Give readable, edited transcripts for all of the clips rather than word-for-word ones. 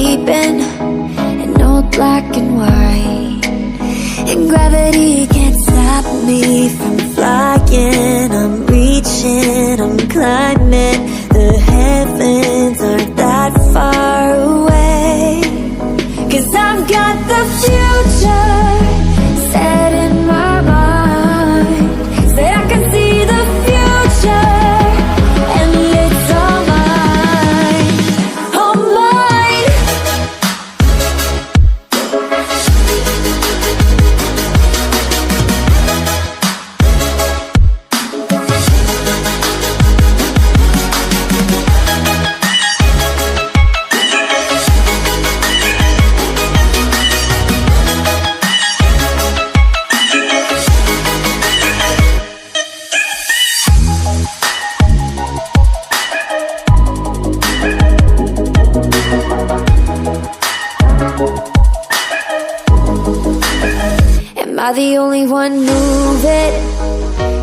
sleeping in old black and white, and gravity can't stop me from flying. I'm reaching, I'm climbing. The heavens aren't that far away, 'cause I've got the future set in my mind. Said I can see the future, and it's all mine, all mine. Am I the only one moving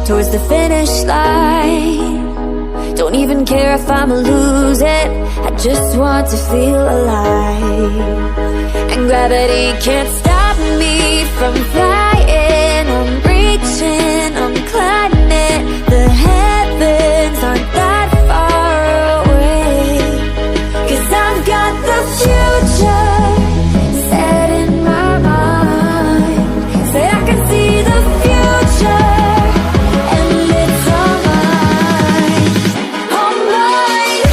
towards the finish line? Don't even care if I'ma lose it, I just want to feel alive. And gravity can't stop me from flying. I'm reaching, I'm climbing. The heavens aren't that far away, 'cause I've got the future set in my mind. Say I can see the future, and it's all mine, all mine.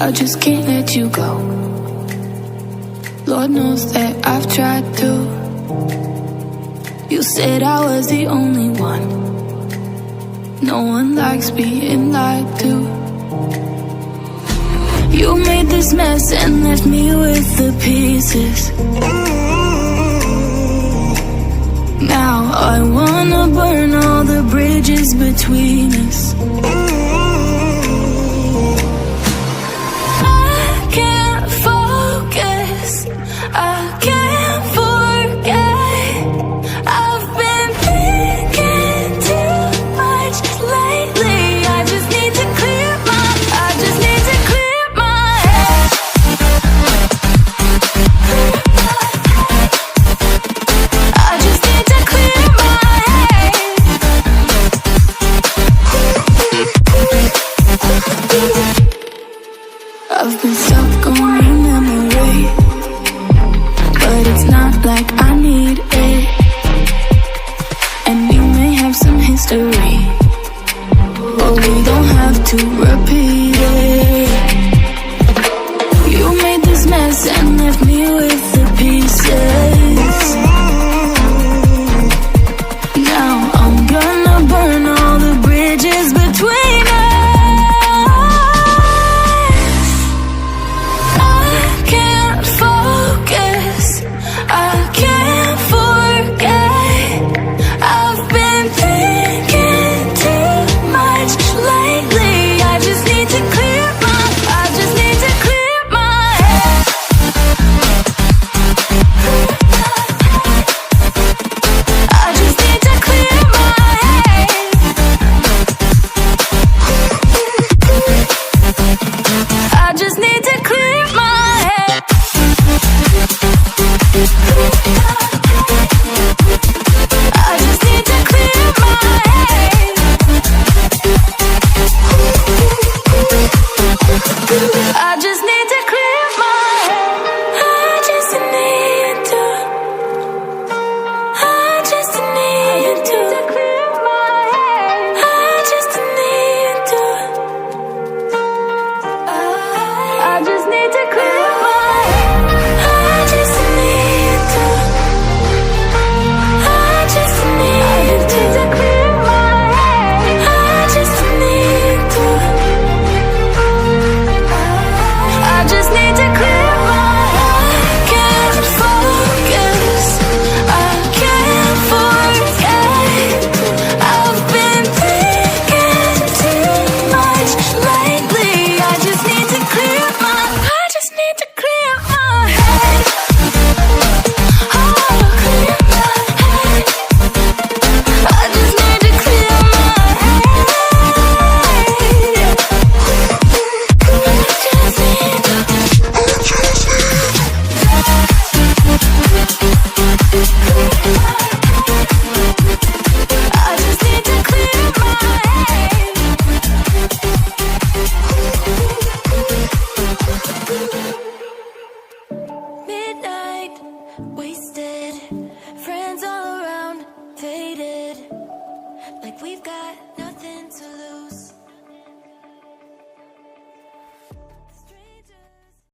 I just can't let you go. Lord knows that I've tried to. You said I was the only one. No one likes being lied to. You made this mess and left me with the pieces. Now I wanna burn all the bridges between us. I can't forget. I've been thinking too much lately. I just need to clear my head. I just need to clear my head. I've been stuck on your memory, but it's not like I need